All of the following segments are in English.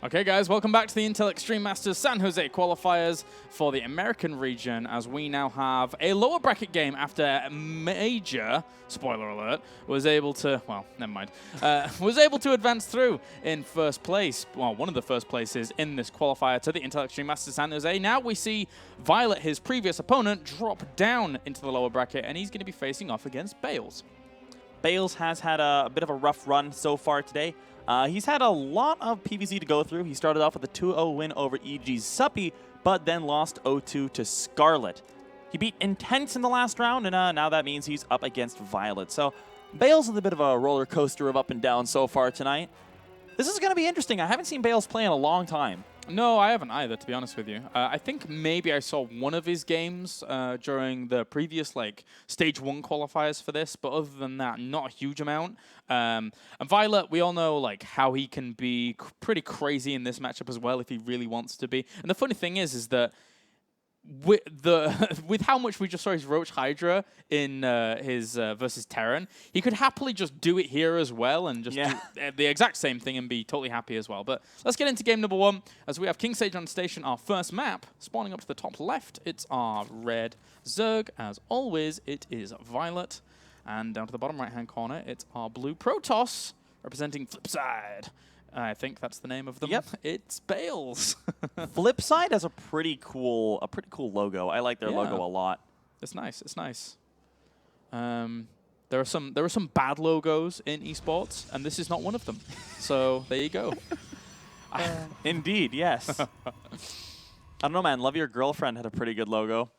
Okay, guys, welcome back to the Intel Extreme Masters San Jose qualifiers for the American region, as we now have a lower bracket game after Major, spoiler alert, was able to, well, never mind, was able to advance through in first place, well, one of the first places in this qualifier to the Intel Extreme Masters San Jose. Now we see viOLet, his previous opponent, drop down into the lower bracket, and he's going to be facing off against Bales. Bales has had a bit of a rough run so far today. He's had a lot of PvZ to go through. He started off with a 2-0 win over EG's Suppy, but then lost 0-2 to Scarlet. He beat Intense in the last round, and now that means he's up against viOLet. So Bales is a bit of a roller coaster of up and down so far tonight. This is going to be interesting. I haven't seen Bales play in a long time. No, I haven't either, to be honest with you. I think maybe I saw one of his games during the previous Stage 1 qualifiers for this, but other than that, not a huge amount. And viOLet, we all know how he can be pretty crazy in this matchup as well if he really wants to be. And the funny thing is that with how much we just saw his Roach Hydra in his versus Terran, he could happily just do it here as well and just do the exact same thing and be totally happy as well. But let's get into game number one as we have King Sage on station, our first map. Spawning up to the top left, it's our red Zerg. As always, it is viOLet. And down to the bottom right-hand corner, it's our blue Protoss, representing Flipside. I think that's the name of them. Yep. It's Bales. Flipside has a pretty cool logo. I like their logo a lot. It's nice. It's nice. There are some bad logos in esports, and this is not one of them. So there you go. Indeed, yes. I don't know, man. Love Your Girlfriend had a pretty good logo.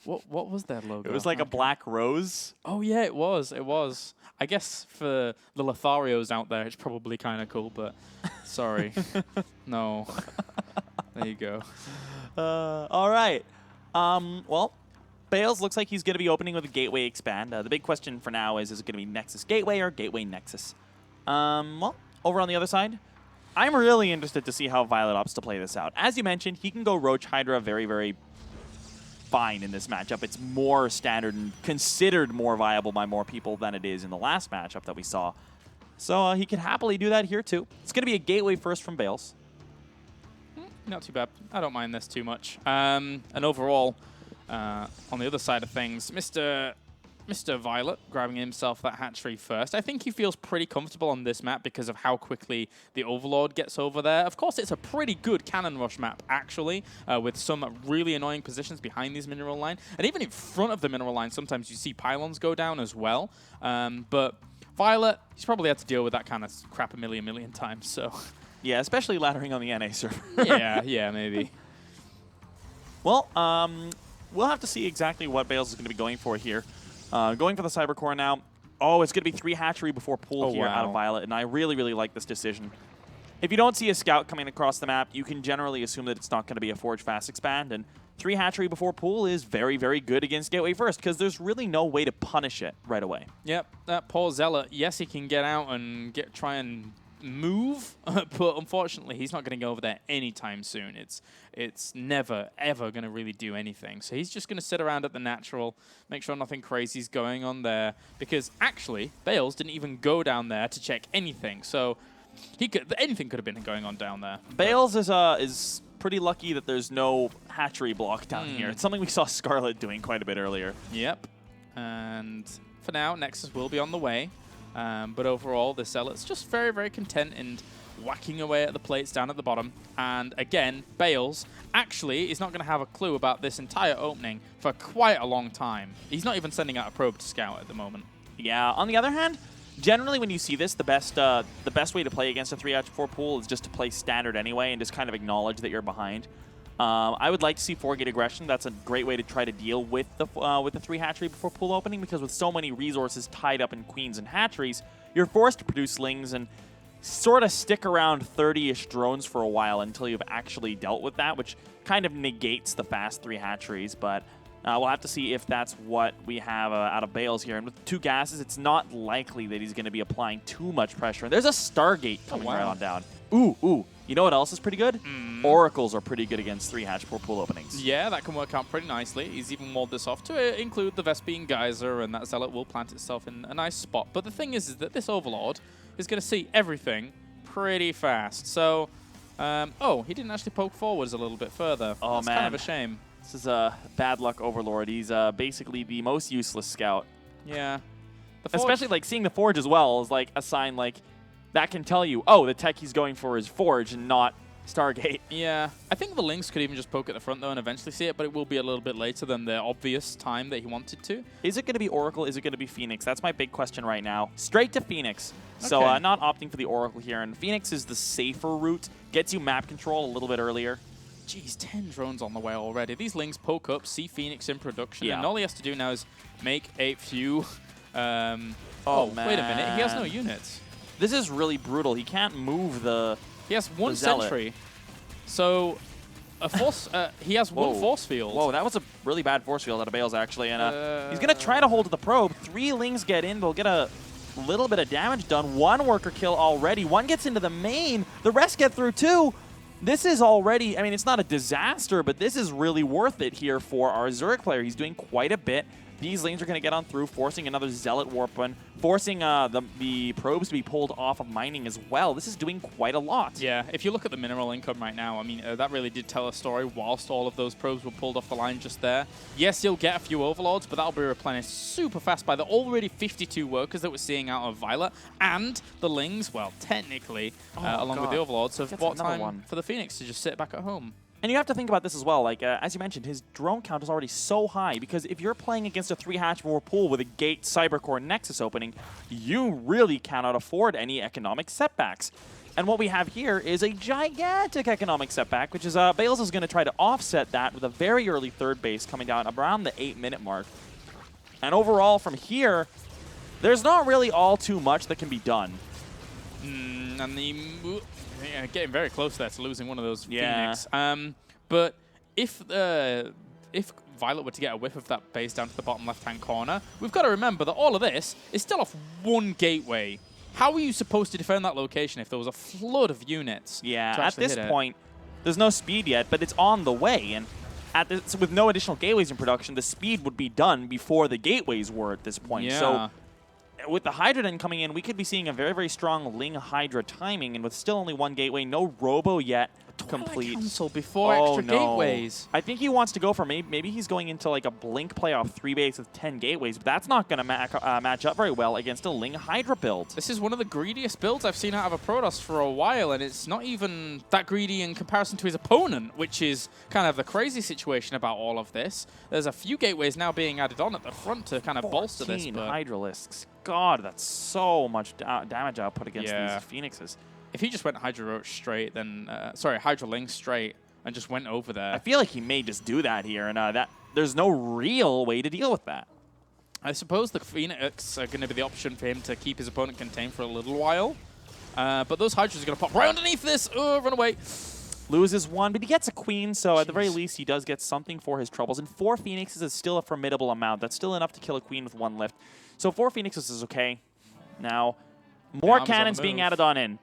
What was that logo? It was like a black rose. Oh yeah, it was. It was. I guess for the Lotharios out there, it's probably kind of cool, but sorry. No. There you go. All right. Well, Bales looks like he's going to be opening with a Gateway Expand. The big question for now is it going to be Nexus Gateway or Gateway Nexus? Well, over on the other side, I'm really interested to see how viOLet opts to play this out. As you mentioned, he can go Roach Hydra very, very fine in this matchup. It's more standard and considered more viable by more people than it is in the last matchup that we saw. So he can happily do that here too. It's going to be a gateway first from Bales. Not too bad. I don't mind this too much. And overall, on the other side of things, Mr. viOLet grabbing himself that hatchery first. I think he feels pretty comfortable on this map because of how quickly the Overlord gets over there. Of course, it's a pretty good cannon rush map, actually, with some really annoying positions behind these mineral line. And even in front of the mineral line, sometimes you see pylons go down as well. But viOLet, he's probably had to deal with that kind of crap a million times, so... Yeah, especially laddering on the NA server. yeah, maybe. Well, we'll have to see exactly what Bales is going to be going for here. Going for the Cybercore now. Oh, it's going to be 3 hatchery before pool here out of viOLet, and I really, really like this decision. If you don't see a scout coming across the map, you can generally assume that it's not going to be a Forge Fast Expand, and 3 hatchery before pool is very, very good against Gateway first, because there's really no way to punish it right away. Yep, that poor Zealot, yes, he can get out and try and move, but unfortunately he's not going to go over there anytime soon. It's never ever going to really do anything, so he's just going to sit around at the natural, make sure nothing crazy's going on there, because actually Bales didn't even go down there to check anything, so anything could have been going on down there. Bales is pretty lucky that there's no hatchery block down here. It's something we saw Scarlet doing quite a bit earlier. Yep, and for now Nexus will be on the way. But overall, the Zealot's just very, very content and whacking away at the plates down at the bottom. And again, Bales actually is not going to have a clue about this entire opening for quite a long time. He's not even sending out a probe to scout at the moment. Yeah, on the other hand, generally when you see this, the best way to play against a 3-4 pool is just to play standard anyway and just kind of acknowledge that you're behind. I would like to see 4-gate aggression. That's a great way to try to deal with the 3 hatchery before pool opening, because with so many resources tied up in queens and hatcheries, you're forced to produce slings and sort of stick around 30-ish drones for a while until you've actually dealt with that, which kind of negates the fast 3 hatcheries. But we'll have to see if that's what we have out of Bales here. And with 2 gases, it's not likely that he's going to be applying too much pressure. There's a Stargate coming right on down. Ooh. You know what else is pretty good? Oracles are pretty good against 3 hatch pool openings. Yeah, that can work out pretty nicely. He's even walled this off to include the Vespene Geyser, and that Zealot will plant itself in a nice spot. But the thing is that this Overlord is going to see everything pretty fast. So Oh, he didn't actually poke forwards a little bit further. Oh, That's man. kind of a shame. This is a bad luck overlord. He's basically the most useless scout. Yeah. Especially like seeing the forge as well is like a sign like that can tell you, oh, the tech he's going for is forge and not Stargate. Yeah. I think the Lynx could even just poke at the front though and eventually see it, but it will be a little bit later than the obvious time that he wanted to. Is it going to be Oracle? Is it going to be Phoenix? That's my big question right now. Straight to Phoenix. Okay. So not opting for the Oracle here. And Phoenix is the safer route. Gets you map control a little bit earlier. Jeez, 10 drones on the way already. These Lynx poke up, see Phoenix in production, Yeah. and all he has to do now is make a few... oh, man. Wait a minute. He has no units. This is really brutal. He can't move the... He has one Zealot. sentry. So, a force... he has one force field. Whoa, that was a really bad force field out of Bales, actually. And he's going to try to hold the probe. 3 Lings get in. They'll get a little bit of damage done. 1 worker kill already. 1 gets into the main. The rest get through, too. This is already... I mean, it's not a disaster, but this is really worth it here for our Zurich player. He's doing quite a bit. These lanes are going to get on through, forcing another Zealot warp one, forcing the probes to be pulled off of mining as well. This is doing quite a lot. Yeah, if you look at the mineral income right now, I mean, that really did tell a story whilst all of those probes were pulled off the line just there. Yes, you'll get a few overlords, but that'll be replenished super fast by the already 52 workers that we're seeing out of viOLet. And the Lings, well, technically, along with the overlords, have bought time for the Phoenix to just sit back at home. And you have to think about this as well. Like, as you mentioned, his drone count is already so high because if you're playing against a 3-hatch-4 pool with a Gate, Cybercore, Nexus opening, you really cannot afford any economic setbacks. And what we have here is a gigantic economic setback, which is Bales is going to try to offset that with a very early third base coming down around the 8-minute mark. And overall, from here, there's not really all too much that can be done. And the... Yeah, getting very close there to losing one of those Phoenix. But if viOLet were to get a whiff of that base down to the bottom left-hand corner, we've got to remember that all of this is still off 1 gateway. How are you supposed to defend that location if there was a flood of units? Yeah, at this point, there's no speed yet, but it's on the way. And with no additional gateways in production, the speed would be done before the gateways were at this point. Yeah. So with the Hydra then coming in, we could be seeing a very, very strong Ling Hydra timing, and with still only 1 gateway, no Robo yet complete. Cancel before extra gateways. I think he wants to go for maybe he's going into like a Blink playoff 3 base with 10 gateways, but that's not going to match up very well against a Ling Hydra build. This is one of the greediest builds I've seen out of a Protoss for a while, and it's not even that greedy in comparison to his opponent, which is kind of the crazy situation about all of this. There's a few gateways now being added on at the front to kind of bolster this. 14 Hydralisks. God, that's so much damage output against these Phoenixes. If he just went Hydra Roach straight, then Hydra Link straight, and just went over there. I feel like he may just do that here, and there's no real way to deal with that. I suppose the Phoenix are going to be the option for him to keep his opponent contained for a little while. But those Hydras are going to pop right underneath this. Oh, run away. Loses 1, but he gets a queen, so at the very least, he does get something for his troubles. And 4 Phoenixes is still a formidable amount. That's still enough to kill a queen with 1 lift. So 4 Phoenixes is okay. Now, more cannons being added on in.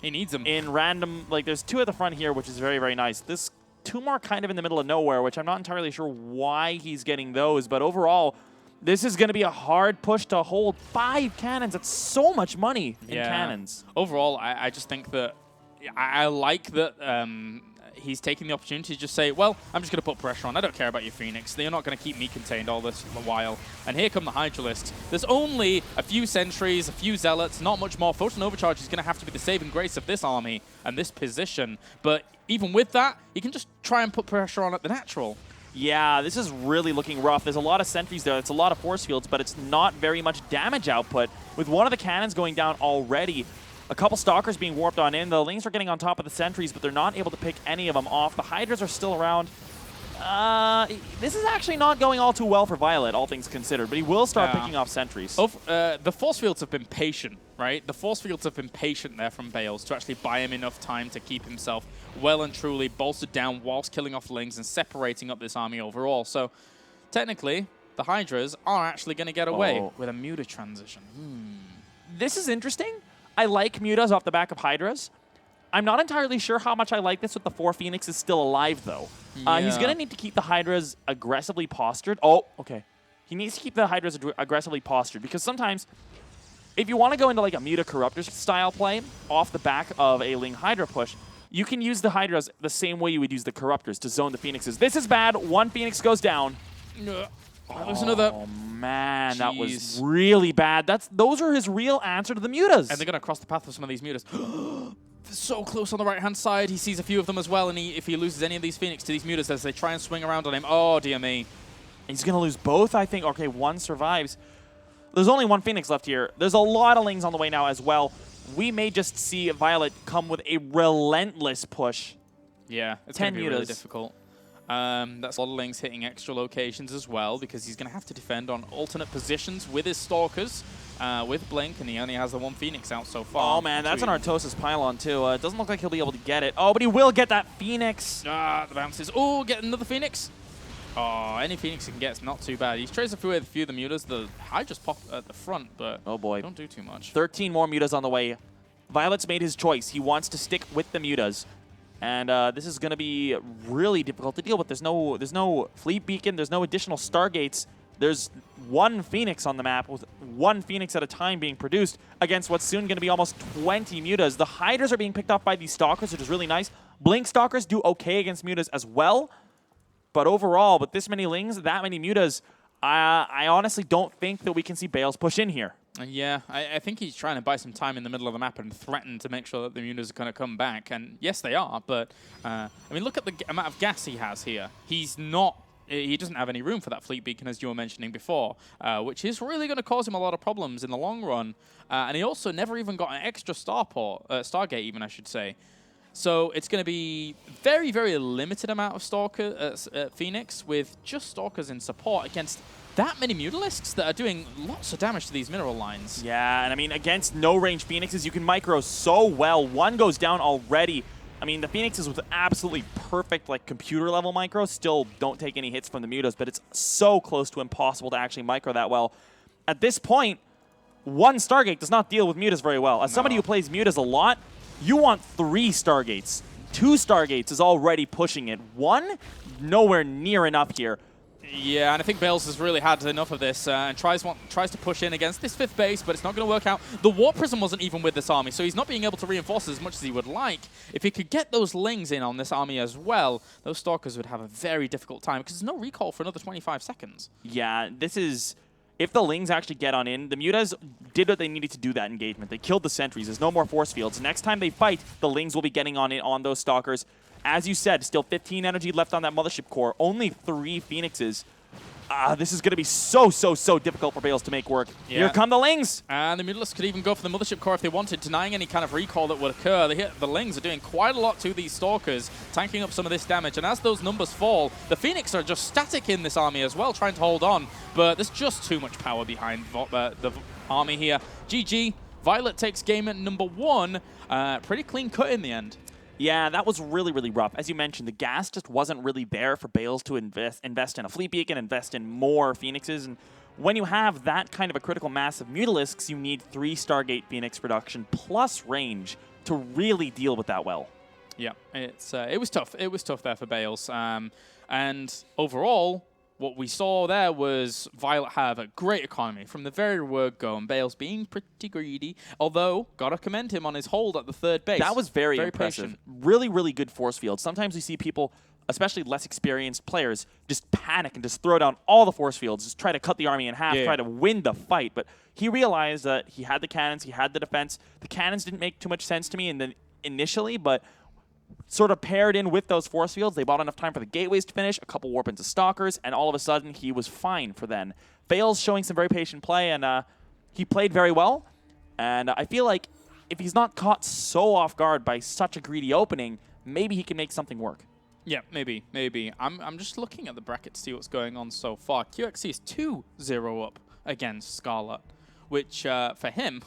He needs them. In random, like there's 2 at the front here, which is very, very nice. This 2 more kind of in the middle of nowhere, which I'm not entirely sure why he's getting those. But overall, this is going to be a hard push to hold 5 cannons. That's so much money in cannons. Overall, I just think that I like that he's taking the opportunity to just say, well, I'm just going to put pressure on. I don't care about your Phoenix. They're not going to keep me contained all this while. And here come the Hydralisks. There's only a few sentries, a few zealots, not much more. Photon Overcharge is going to have to be the saving grace of this army and this position. But even with that, you can just try and put pressure on at the natural. Yeah, this is really looking rough. There's a lot of sentries there. It's a lot of force fields, but it's not very much damage output. With one of the cannons going down already, a couple Stalkers being warped on in. The Lings are getting on top of the sentries, but they're not able to pick any of them off. The Hydras are still around. This is actually not going all too well for viOLet, all things considered, but he will start picking off sentries. The force fields have been patient, right? The force fields have been patient there from Bales to actually buy him enough time to keep himself well and truly bolstered down whilst killing off Lings and separating up this army overall. So technically, the Hydras are actually going to get away with a Muta transition. This is interesting. I like Mutas off the back of Hydras. I'm not entirely sure how much I like this with the 4 Phoenixes still alive, though. He's going to need to keep the Hydras aggressively postured. Oh, okay. He needs to keep the Hydras aggressively postured, because sometimes if you want to go into like a Muta Corruptor style play off the back of a Ling Hydra push, you can use the Hydras the same way you would use the Corruptors to zone the Phoenixes. This is bad. One Phoenix goes down. There's another. Oh, man, that was really bad. Those are his real answer to the mutas. And they're going to cross the path of some of these mutas. They're so close on the right-hand side. He sees a few of them as well, and if he loses any of these Phoenix to these mutas as they try and swing around on him, oh, dear me. He's going to lose both, I think. Okay, one survives. There's only one Phoenix left here. There's a lot of Lings on the way now as well. We may just see viOLet come with a relentless push. Yeah, it's going to be really difficult. That's a lot of Lings hitting extra locations as well, because he's going to have to defend on alternate positions with his Stalkers, with Blink, and he only has the one Phoenix out so far. Oh, man, that's an Artosis pylon, too. It doesn't look like he'll be able to get it. Oh, but he will get that Phoenix. The bounces. Oh, get another Phoenix. Oh, any Phoenix he can get is not too bad. He's traced through with a few of the mutas. The high just pop at the front, but oh boy, don't do too much. 13 more mutas on the way. viOLet's made his choice. He wants to stick with the mutas. And this is going to be really difficult to deal with. There's no fleet beacon. There's no additional Stargates. There's one Phoenix on the map with one Phoenix at a time being produced against what's soon going to be almost 20 mutas. The Hydras are being picked off by these Stalkers, which is really nice. Blink Stalkers do okay against mutas as well. But overall, with this many Lings, that many mutas, I honestly don't think that we can see Bales push in here. Yeah, I think he's trying to buy some time in the middle of the map and threaten to make sure that the mutas are going to come back. And yes, they are, but I mean, look at the amount of gas he has here. He doesn't have any room for that fleet beacon, as you were mentioning before, which is really going to cause him a lot of problems in the long run. And he also never even got an extra Stargate, even, I should say. So it's going to be very, very limited amount of Phoenix with just Stalkers in support against that many Mutalisks that are doing lots of damage to these mineral lines. Yeah, and I mean, against no-range Phoenixes, you can micro so well. One goes down already. I mean, the Phoenixes with absolutely perfect, like, computer-level micro still don't take any hits from the mutas, but it's so close to impossible to actually micro that well. At this point, one Stargate does not deal with mutas very well. As somebody who plays mutas a lot, you want 3 Stargates. 2 Stargates is already pushing it. 1, nowhere near enough here. Yeah, and I think Bales has really had enough of this and tries to push in against this 5th base, but it's not going to work out. The Warp Prism wasn't even with this army, so he's not being able to reinforce as much as he would like. If he could get those Lings in on this army as well, those Stalkers would have a very difficult time, because there's no recall for another 25 seconds. Yeah, this is... If the Lings actually get on in, the mutas did what they needed to do that engagement. They killed the sentries. There's no more force fields. Next time they fight, the Lings will be getting on in on those Stalkers. As you said, still 15 energy left on that Mothership core. Only 3 Phoenixes. This is going to be so difficult for Bales to make work. Yeah. Here come the Lings. And the Mutalisks could even go for the Mothership core if they wanted, denying any kind of recall that would occur. The Lings are doing quite a lot to these Stalkers, tanking up some of this damage. And as those numbers fall, the Phoenix are just static in this army as well, trying to hold on. But there's just too much power behind the army here. GG. viOLet takes game at number 1. Pretty clean cut in the end. Yeah, that was really rough. As you mentioned, the gas just wasn't really there for Bales to invest in a fleet beacon, invest in more Phoenixes. And when you have that kind of a critical mass of Mutalisks, you need 3 Stargate Phoenix production plus range to really deal with that well. Yeah, it was tough. It was tough there for Bales. And overall, what we saw there was viOLet have a great economy from the very word go, and Bales being pretty greedy, although gotta commend him on his hold at the 3rd base. That was very impressive. Patient. Really good force fields. Sometimes we see people, especially less experienced players, just panic and just throw down all the force fields, just try to cut the army in half, try to win the fight. But he realized that he had the cannons, he had the defense. The cannons didn't make too much sense to me initially, but sort of paired in with those force fields, they bought enough time for the gateways to finish, a couple warp into Stalkers, and all of a sudden he was fine for then. Bales showing some very patient play, and he played very well. And I feel like if he's not caught so off guard by such a greedy opening, maybe he can make something work. Yeah, maybe. I'm just looking at the bracket to see what's going on so far. QXC is 2-0 up against Scarlet, which for him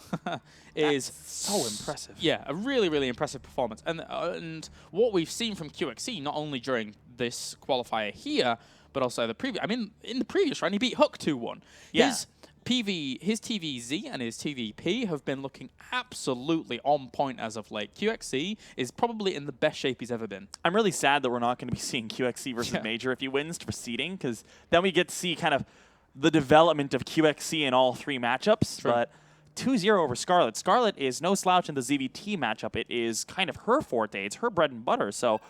is so impressive. Yeah, a really impressive performance. And what we've seen from QXC, not only during this qualifier here, but also the previous. I mean, in the previous round, he beat Hook 2-1. Yeah. His TVZ and his TVP have been looking absolutely on point as of late. QXC is probably in the best shape he's ever been. I'm really sad that we're not going to be seeing QXC versus Major if he wins for seeding, because then we get to see kind of the development of QXC in all 3 matchups. True. But 2-0 over Scarlet. Scarlet is no slouch in the ZVT matchup. It is kind of her forte. It's her bread and butter. So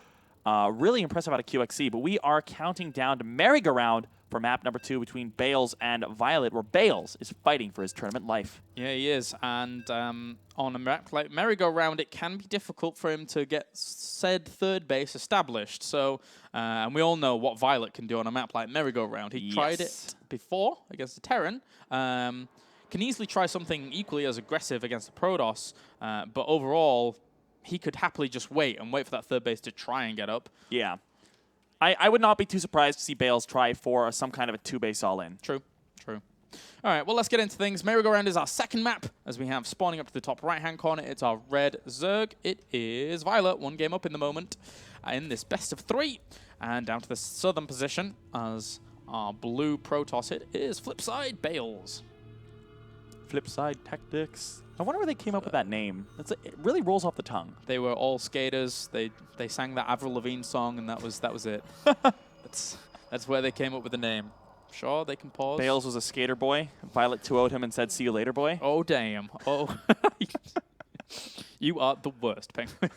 really impressive out of QXC. But we are counting down to merry-go-round for map number 2 between Bales and viOLet, where Bales is fighting for his tournament life. Yeah, he is. And on a map like merry-go-round, it can be difficult for him to get said third base established. So, and we all know what viOLet can do on a map like merry-go-round. He tried it before against the Terran. Can easily try something equally as aggressive against the Protoss. But overall, he could happily just wait for that third base to try and get up. Yeah. I would not be too surprised to see Bales try for some kind of a 2-base all-in. True. All right, well, let's get into things. Merry-Go-Round is our second map, as we have spawning up to the top right-hand corner. It's our red Zerg. It is viOLet, 1 game up in the moment in this best of 3. And down to the southern position as our blue Protoss hit is Flipside Bales. Flipside Tactics. I wonder where they came up with that name. It really rolls off the tongue. They were all skaters. They sang that Avril Lavigne song, and that was it. That's where they came up with the name. Sure, they can pause. Bales was a skater boy. viOLet 2-0'd him and said, "See you later, boy." Oh damn! Oh, you are the worst, Penguin.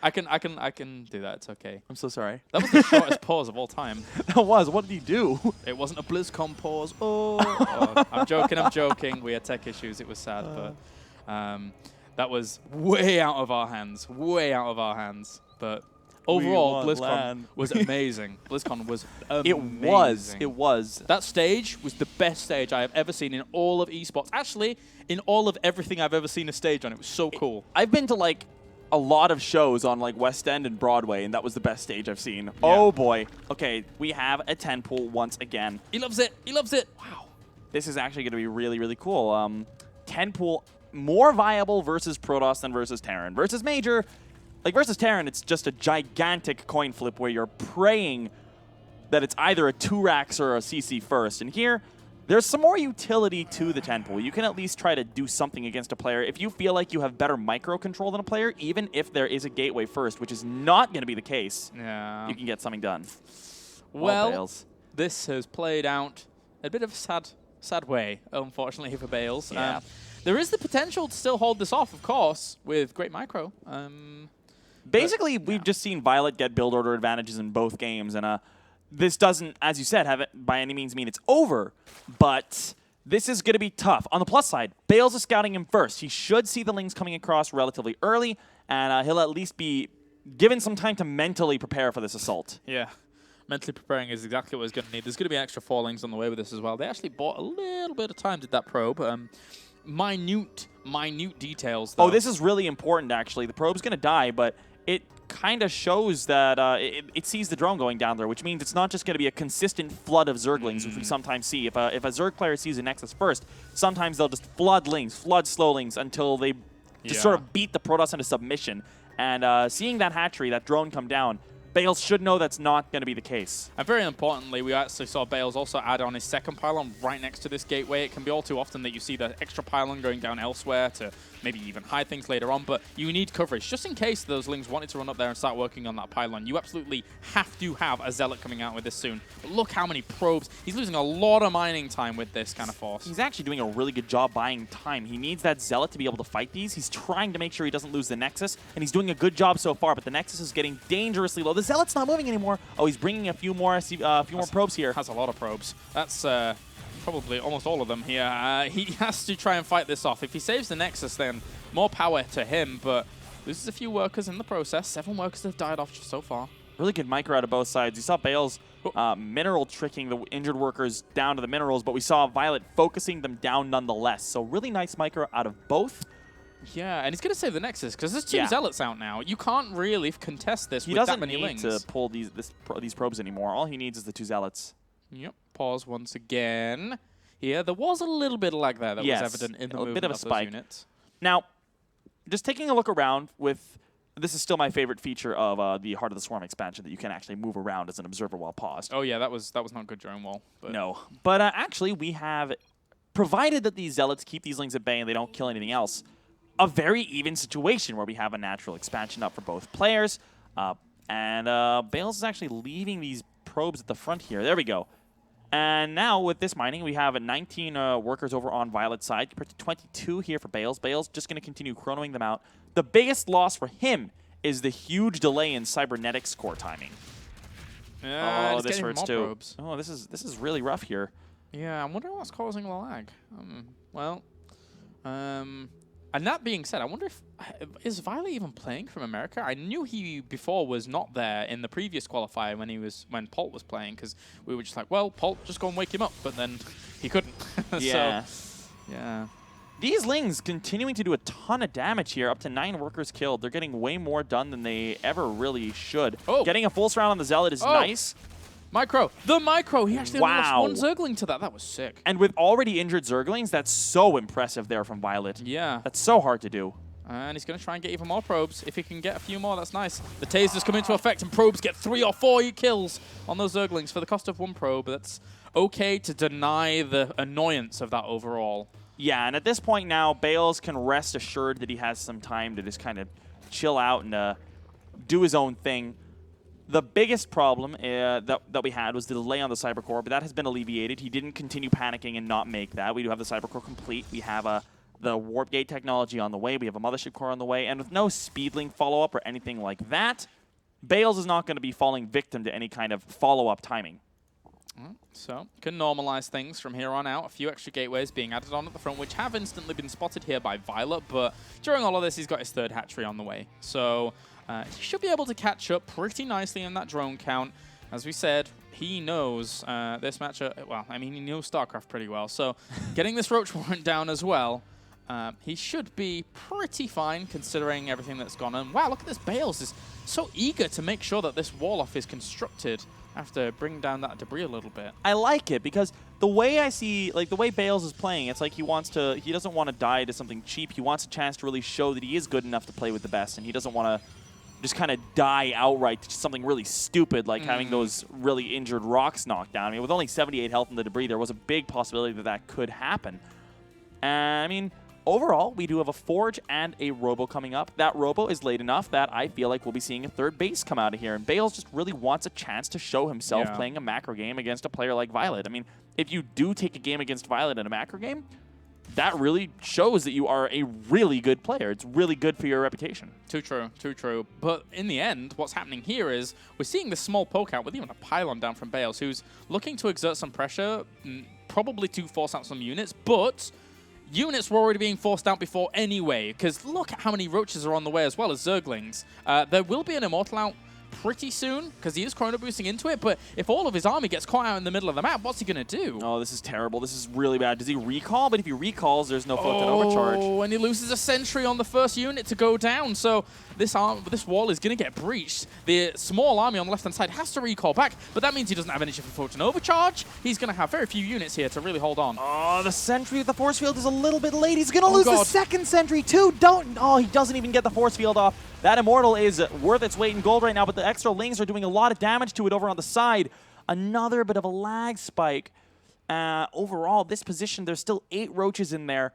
I can do that. It's okay. I'm so sorry. That was the shortest pause of all time. That was. What did he do? It wasn't a BlizzCon pause. Oh, I'm joking. We had tech issues. It was sad, but that was way out of our hands. But overall, BlizzCon was amazing. BlizzCon was amazing. It was. That stage was the best stage I have ever seen in all of esports. Actually, in all of everything I've ever seen a stage on. It was so cool. I've been to like a lot of shows on like West End and Broadway, and that was the best stage I've seen. Yeah. Oh boy. Okay, we have a 10 pool once again. He loves it. Wow. This is actually going to be really, really cool. 10 pool, more viable versus Protoss than versus Terran. Versus Major, like versus Terran, it's just a gigantic coin flip where you're praying that it's either a 2-Rax or a CC first. And here, there's some more utility to the 10 pool. You can at least try to do something against a player. If you feel like you have better micro control than a player, even if there is a gateway first, which is not going to be the case, you can get something done. Well, this has played out a bit of a sad way, unfortunately, for Bales. Yeah. There is the potential to still hold this off, of course, with great micro. Basically, we've just seen viOLet get build order advantages in both games, and this doesn't, as you said, have it by any means mean it's over, but this is going to be tough. On the plus side, Bales is scouting him first. He should see the Lings coming across relatively early, and he'll at least be given some time to mentally prepare for this assault. Yeah, mentally preparing is exactly what he's going to need. There's going to be an extra 4 Lings on the way with this as well. They actually bought a little bit of time, did that probe. Minute details, though. Oh, this is really important, actually. The probe's going to die, but it kind of shows that it sees the drone going down there, which means it's not just going to be a consistent flood of Zerglings, which we sometimes see. If a Zerg player sees a Nexus first, sometimes they'll just flood Lings, flood slow Lings until they just sort of beat the Protoss into submission. And seeing that hatchery, that drone come down, Bales should know that's not going to be the case. And very importantly, we actually saw Bales also add on his second pylon right next to this gateway. It can be all too often that you see the extra pylon going down elsewhere to maybe even hide things later on, but you need coverage. Just in case those Lings wanted to run up there and start working on that pylon, you absolutely have to have a Zealot coming out with this soon. But look how many probes. He's losing a lot of mining time with this kind of force. He's actually doing a really good job buying time. He needs that Zealot to be able to fight these. He's trying to make sure he doesn't lose the Nexus, and he's doing a good job so far, but the Nexus is getting dangerously low. The Zealot's not moving anymore. Oh, he's bringing a few more probes here. Has a lot of probes. That's probably almost all of them here. He has to try and fight this off. If he saves the Nexus, then more power to him, but loses a few workers in the process. 7 workers have died off so far. Really good micro out of both sides. You saw Bales mineral tricking the injured workers down to the minerals, but we saw viOLet focusing them down nonetheless. So really nice micro out of both. Yeah, and he's going to save the Nexus, because there's 2 Zealots out now. You can't really contest this with that many Lings. He doesn't need to pull these probes anymore. All he needs is the 2 Zealots. Yep, pause once again. Yeah, there was a little bit of lag there that was evident in the movement bit of a spike. Units. Now, just taking a look around with, this is still my favorite feature of the Heart of the Swarm expansion, that you can actually move around as an observer while paused. Oh yeah, that was not good during wall. But no, but actually we have, provided that these Zealots keep these Lings at bay and they don't kill anything else, a very even situation where we have a natural expansion up for both players. And Bales is actually leaving these probes at the front here. There we go. And now with this mining, we have 19 workers over on viOLet's side compared to 22 here for Bales. Bales just going to continue chronoing them out. The biggest loss for him is the huge delay in cybernetics core timing. Yeah, this hurts too. Probes. Oh, this is really rough here. Yeah, I'm wondering what's causing the lag. And that being said, I wonder if is viOLet even playing from America? I knew he before was not there in the previous qualifier when Polt was playing, because we were just like, well, Polt, just go and wake him up, but then he couldn't. Yeah. So, yeah. These Lings continuing to do a ton of damage here, up to 9 workers killed. They're getting way more done than they ever really should. Oh. Getting a full round on the Zealot is nice. Micro. The Micro. He actually only Wow. lost 1 Zergling to that. That was sick. And with already injured Zerglings, that's so impressive there from viOLet. Yeah. That's so hard to do. And he's going to try and get even more probes. If he can get a few more, that's nice. The tasers come into effect, and probes get 3 or 4 kills on those Zerglings for the cost of 1 probe. That's okay to deny the annoyance of that overall. Yeah, and at this point now, Bales can rest assured that he has some time to just kind of chill out and do his own thing. The biggest problem that we had was the delay on the Cybercore, but that has been alleviated. He didn't continue panicking and not make that. We do have the Cybercore complete. We have the Warp Gate technology on the way. We have a Mothership Core on the way. And with no Speedling follow-up or anything like that, Bales is not going to be falling victim to any kind of follow-up timing. So, can normalize things from here on out. A few extra gateways being added on at the front, which have instantly been spotted here by viOLet, but during all of this, he's got his 3rd hatchery on the way. So, he should be able to catch up pretty nicely in that drone count. As we said, he knows this matchup. Well, I mean, he knows StarCraft pretty well. So, getting this Roach Warrant down as well, he should be pretty fine considering everything that's gone on. Wow, look at this. Bales is so eager to make sure that this wall-off is constructed after bringing down that debris a little bit. I like it because the way I see, like the way Bales is playing, it's like he doesn't want to die to something cheap. He wants a chance to really show that he is good enough to play with the best, and he doesn't want to just kind of die outright to something really stupid like having those really injured rocks knocked down. I mean, with only 78 health in the debris, there was a big possibility that that could happen. I mean, overall, we do have a Forge and a Robo coming up. That Robo is late enough that I feel like we'll be seeing a 3rd base come out of here. And Bales just really wants a chance to show himself playing a macro game against a player like viOLet. I mean, if you do take a game against viOLet in a macro game, that really shows that you are a really good player. It's really good for your reputation. Too true, too true. But in the end, what's happening here is we're seeing this small poke out with even a pylon down from Bales, who's looking to exert some pressure, probably to force out some units, but units were already being forced out before anyway, because look at how many roaches are on the way as well as Zerglings. There will be an Immortal out pretty soon, because he is chrono boosting into it, but if all of his army gets caught out in the middle of the map, what's he going to do? Oh, this is terrible. This is really bad. Does he recall? But if he recalls, there's no float and overcharge. Oh, and he loses a sentry on the first unit to go down, so this wall is going to get breached. The small army on the left-hand side has to recall back, but that means he doesn't have energy for float and overcharge. He's going to have very few units here to really hold on. Oh, the sentry with the force field is a little bit late. He's going to lose God. the 2nd sentry, too. He doesn't even get the force field off. That Immortal is worth its weight in gold right now, but the extra Lings are doing a lot of damage to it over on the side. Another bit of a lag spike. Overall, this position, there's still 8 Roaches in there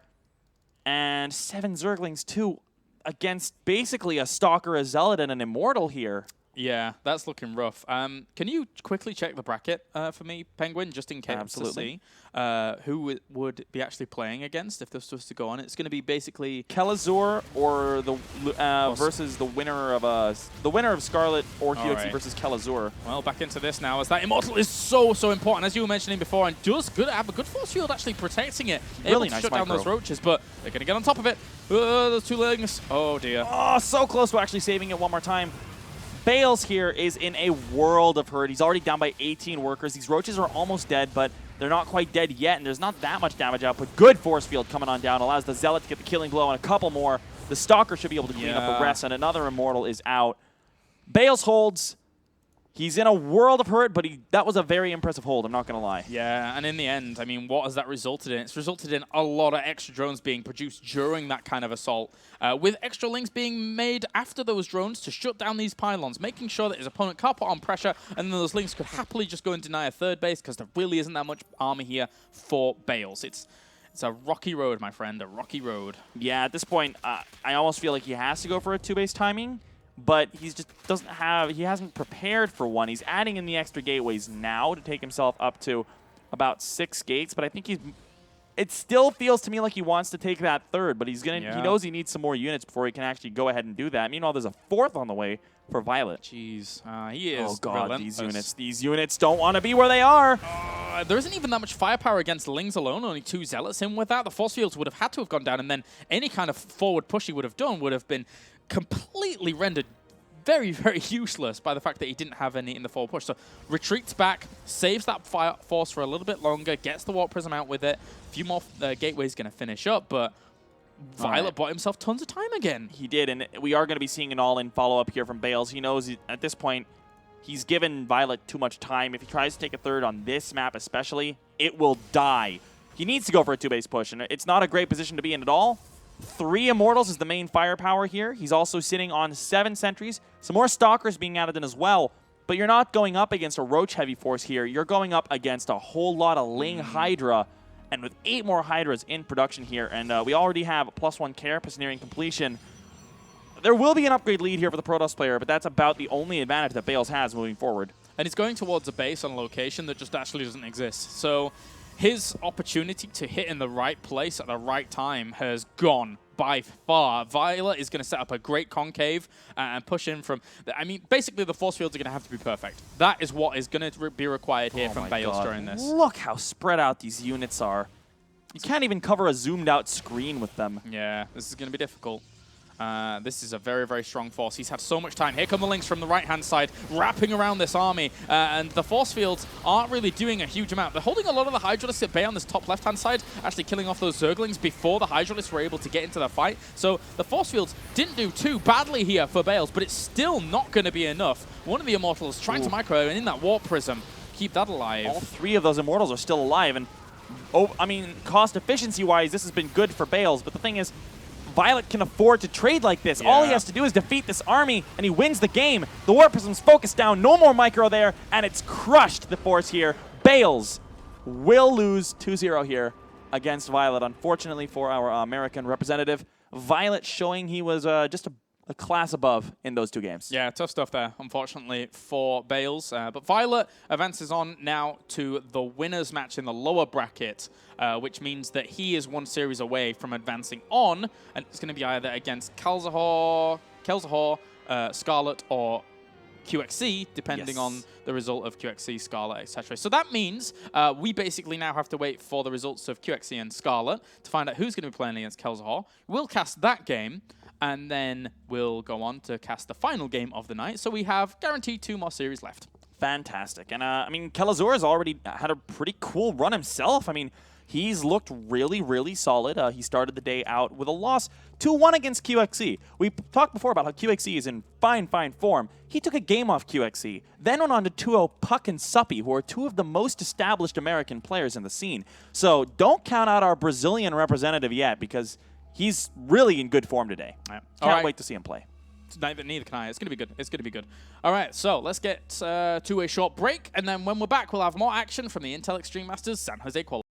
and 7 Zerglings, too, against basically a Stalker, a Zealot, and an Immortal here. Yeah, that's looking rough. Can you quickly check the bracket for me, Penguin, just in case to see who would be actually playing against if this was to go on? It's going to be basically Kelazur or the versus the winner of Scarlet or QXE versus Kelazur. Well, back into this now as that Immortal is so important, as you were mentioning before, and does have a good force field actually protecting it. Really able to nice shut down micro. those roaches, but they're going to get on top of it. Those 2 Lings. Oh dear. Oh, so close to actually saving it one more time. Bales here is in a world of hurt. He's already down by 18 workers. These Roaches are almost dead, but they're not quite dead yet, and there's not that much damage output. Good force field coming on down. Allows the Zealot to get the killing blow and a couple more. The Stalker should be able to clean up the rest, and another Immortal is out. Bales holds. He's in a world of hurt, but that was a very impressive hold, I'm not going to lie. Yeah, and in the end, I mean, what has that resulted in? It's resulted in a lot of extra drones being produced during that kind of assault, with extra Lings being made after those drones to shut down these pylons, making sure that his opponent can't put on pressure, and then those Lings could happily just go and deny a 3rd base, because there really isn't that much army here for Bales. It's a rocky road, my friend, a rocky road. Yeah, at this point, I almost feel like he has to go for a 2-base timing. But he hasn't prepared for one. He's adding in the extra gateways now to take himself up to about 6 gates, but I think it still feels to me like he wants to take that third, but he knows he needs some more units before he can actually go ahead and do that. Meanwhile, there's a 4th on the way for viOLet. Jeez, he is. Oh god, relentless. these units don't want to be where they are. There isn't even that much firepower against Lings alone. Only 2 Zealots in with that. The force fields would have had to have gone down, and then any kind of forward push he would have done would have been completely rendered very, very useless by the fact that he didn't have any in the forward push. So retreats back, saves that fire force for a little bit longer, gets the Warp Prism out with it. A few more gateways going to finish up, but viOLet bought himself tons of time again. He did, and we are going to be seeing an all-in follow-up here from Bales. He knows at this point he's given viOLet too much time. If he tries to take a third on this map especially, it will die. He needs to go for a 2-base push, and it's not a great position to be in at all. 3 Immortals is the main firepower here. He's also sitting on 7 sentries. Some more Stalkers being added in as well. But you're not going up against a Roach-heavy force here. You're going up against a whole lot of Ling Hydra. And with 8 more Hydras in production here, and we already have a +1 Carapace nearing completion, there will be an upgrade lead here for the Protoss player, but that's about the only advantage that Bales has moving forward. And he's going towards a base on a location that just actually doesn't exist. So his opportunity to hit in the right place at the right time has gone by far. viOLet is going to set up a great concave and push in from... I mean, basically the force fields are going to have to be perfect. That is what is going to be required here from Bales during this. Look how spread out these units are. You can't even cover a zoomed out screen with them. Yeah, this is going to be difficult. This is a very, very strong force. He's had so much time. Here come the Lings from the right-hand side, wrapping around this army. And the force fields aren't really doing a huge amount. They're holding a lot of the Hydralisks at bay on this top left-hand side, actually killing off those Zerglings before the Hydralisks were able to get into the fight. So the force fields didn't do too badly here for Bales, but it's still not going to be enough. One of the Immortals trying to micro, and in that Warp Prism, keep that alive. All 3 of those Immortals are still alive. And, I mean, cost efficiency-wise, this has been good for Bales. But the thing is, viOLet can afford to trade like this. Yeah. All he has to do is defeat this army, and he wins the game. The Warp Prism's focused down, no more micro there, and it's crushed the force here. Bales will lose 2-0 here against viOLet, unfortunately for our American representative. viOLet showing he was just a class above in those 2 games. Yeah, tough stuff there, unfortunately, for Bales. But viOLet advances on now to the winner's match in the lower bracket, which means that he is 1 series away from advancing on, and it's going to be either against Kelzahor, Scarlet, or QXC, depending on the result of QXC, Scarlet, etc. So that means we basically now have to wait for the results of QXC and Scarlet to find out who's going to be playing against Kelzahor. We'll cast that game, and then we'll go on to cast the final game of the night. So we have guaranteed 2 more series left. Fantastic. And, I mean, Kelazor has already had a pretty cool run himself. I mean, he's looked really, really solid. He started the day out with a loss 2-1 against QXC. We talked before about how QXC is in fine, fine form. He took a game off QXC, then went on to 2-0 Puck and Suppy, who are 2 of the most established American players in the scene. So don't count out our Brazilian representative yet, because he's really in good form today. Yeah. Can't wait to see him play. Neither can I. It's going to be good. It's going to be good. All right, so let's get to a short break, and then when we're back, we'll have more action from the Intel Extreme Masters San Jose Qualifier.